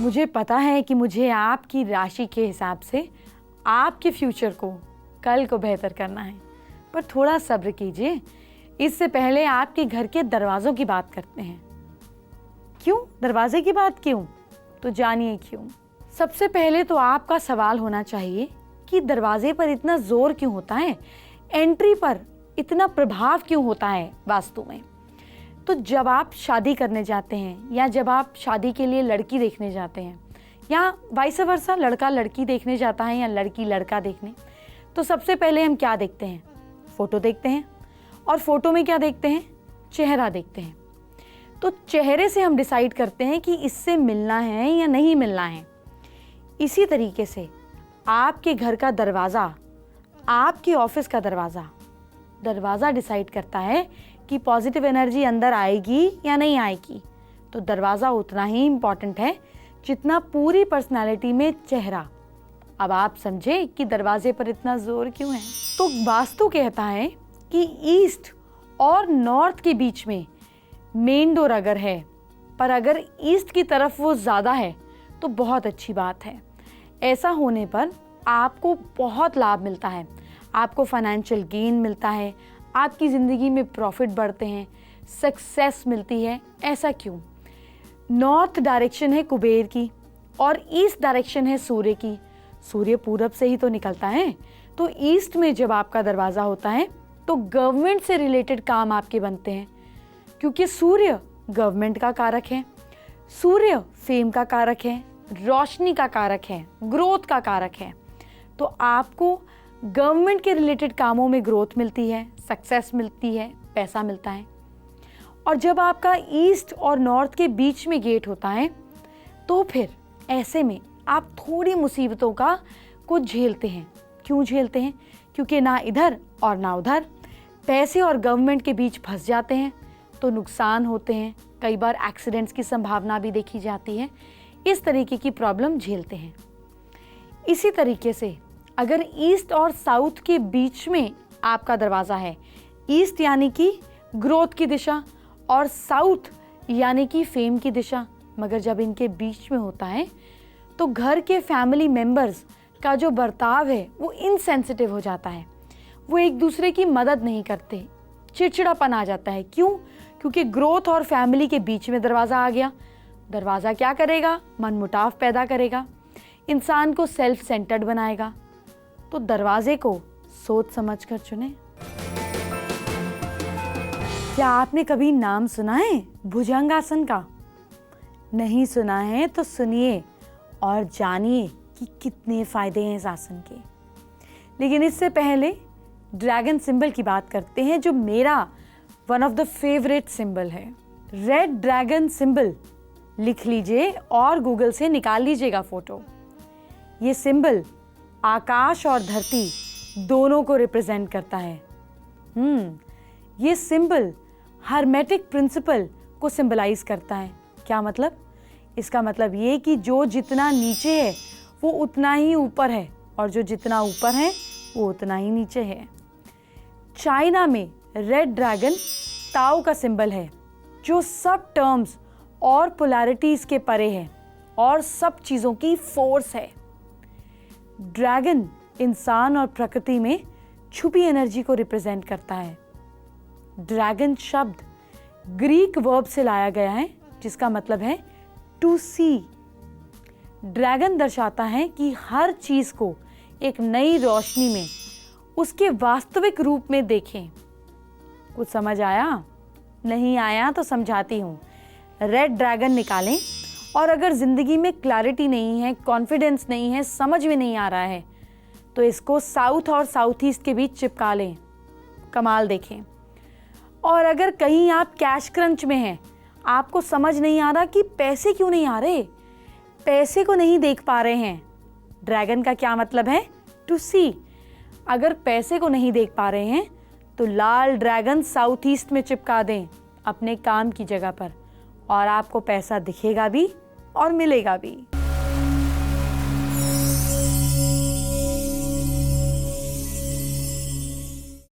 मुझे पता है कि मुझे आपकी राशि के हिसाब से आपके फ्यूचर को, कल को बेहतर करना है, पर थोड़ा सब्र कीजिए। इससे पहले आपके घर के दरवाज़ों की बात करते हैं। क्यों दरवाजे की बात क्यों? तो जानिए क्यों। सबसे पहले तो आपका सवाल होना चाहिए कि दरवाजे पर इतना जोर क्यों होता है, एंट्री पर इतना प्रभाव क्यों होता है वास्तु में। तो जब आप शादी करने जाते हैं या जब आप शादी के लिए लड़की देखने जाते हैं या वाइस वर्सा, लड़का लड़की देखने जाता है या लड़की लड़का देखने, तो सबसे पहले हम क्या देखते हैं? फोटो देखते हैं। और फोटो में क्या देखते हैं? चेहरा देखते हैं। तो चेहरे से हम डिसाइड करते हैं कि इससे मिलना है या नहीं मिलना है। इसी तरीके से आपके घर का दरवाज़ा, आपके ऑफिस का दरवाज़ा डिसाइड करता है कि पॉजिटिव एनर्जी अंदर आएगी या नहीं आएगी। तो दरवाज़ा उतना ही इम्पॉर्टेंट है जितना पूरी पर्सनालिटी में चेहरा। अब आप समझे कि दरवाजे पर इतना जोर क्यों है। तो वास्तु कहता है कि ईस्ट और नॉर्थ के बीच में मेन डोर अगर है, पर अगर ईस्ट की तरफ वो ज़्यादा है तो बहुत अच्छी बात है। ऐसा होने पर आपको बहुत लाभ मिलता है, आपको फाइनेंशियल गेन मिलता है, आपकी ज़िंदगी में प्रॉफिट बढ़ते हैं, सक्सेस मिलती है। ऐसा क्यों? नॉर्थ डायरेक्शन है कुबेर की और ईस्ट डायरेक्शन है सूर्य की। सूर्य पूरब से ही तो निकलता है। तो ईस्ट में जब आपका दरवाज़ा होता है तो गवर्नमेंट से रिलेटेड काम आपके बनते हैं, क्योंकि सूर्य गवर्नमेंट का कारक है, सूर्य फेम का कारक है, रोशनी का कारक है, ग्रोथ का कारक है। तो आपको गवर्नमेंट के रिलेटेड कामों में ग्रोथ मिलती है, सक्सेस मिलती है, पैसा मिलता है। और जब आपका ईस्ट और नॉर्थ के बीच में गेट होता है तो फिर ऐसे में आप थोड़ी मुसीबतों को झेलते हैं। क्यों झेलते हैं? क्योंकि ना इधर और ना उधर, पैसे और गवर्नमेंट के बीच फंस जाते हैं तो नुकसान होते हैं। कई बार एक्सीडेंट्स की संभावना भी देखी जाती है। इस तरीके की प्रॉब्लम झेलते हैं। इसी तरीके से अगर ईस्ट और साउथ के बीच में आपका दरवाज़ा है, ईस्ट यानी कि ग्रोथ की दिशा और साउथ यानी कि फेम की दिशा, मगर जब इनके बीच में होता है तो घर के फैमिली मेंबर्स का जो बर्ताव है वो इनसेंसिटिव हो जाता है। वो एक दूसरे की मदद नहीं करते, चिड़चिड़ापन आ जाता है। क्यों? क्योंकि ग्रोथ और फैमिली के बीच में दरवाज़ा आ गया। दरवाज़ा क्या करेगा? मनमुटाव पैदा करेगा, इंसान को सेल्फ सेंटर्ड बनाएगा। तो दरवाजे को सोच समझ कर चुने। क्या आपने कभी नाम सुना है भुजंगासन का? नहीं सुना है तो सुनिए और जानिए कि कितने फायदे हैं इस आसन के। लेकिन इससे पहले ड्रैगन सिंबल की बात करते हैं, जो मेरा one of the favourite symbol है। रेड ड्रैगन सिंबल लिख लीजिए और गूगल से निकाल लीजिएगा फोटो। ये सिंबल आकाश और धरती दोनों को रिप्रेजेंट करता है। ये सिंबल हर्मेटिक प्रिंसिपल को सिंबलाइज करता है। क्या मतलब? इसका मतलब ये कि जो जितना नीचे है वो उतना ही ऊपर है और जो जितना ऊपर है वो उतना ही नीचे है। चाइना में रेड ड्रैगन ताओ का सिंबल है, जो सब टर्म्स और पोलैरिटीज के परे है और सब चीज़ों की फोर्स है। ड्रैगन इंसान और प्रकृति में छुपी एनर्जी को रिप्रेजेंट करता है। ड्रैगन शब्द ग्रीक वर्ब से लाया गया है, जिसका मतलब है टू सी। ड्रैगन दर्शाता है कि हर चीज को एक नई रोशनी में, उसके वास्तविक रूप में देखें। कुछ समझ आया? नहीं आया तो समझाती हूँ। रेड ड्रैगन निकालें और अगर जिंदगी में क्लैरिटी नहीं है, कॉन्फिडेंस नहीं है, समझ में नहीं आ रहा है, तो इसको साउथ और साउथ ईस्ट के बीच चिपका लें, कमाल देखें। और अगर कहीं आप कैश क्रंच में हैं, आपको समझ नहीं आ रहा कि पैसे क्यों नहीं आ रहे, पैसे को नहीं देख पा रहे हैं, ड्रैगन का क्या मतलब है? टू सी। अगर पैसे को नहीं देख पा रहे हैं तो लाल ड्रैगन साउथ ईस्ट में चिपका दें अपने काम की जगह पर, और आपको पैसा दिखेगा भी और मिलेगा भी।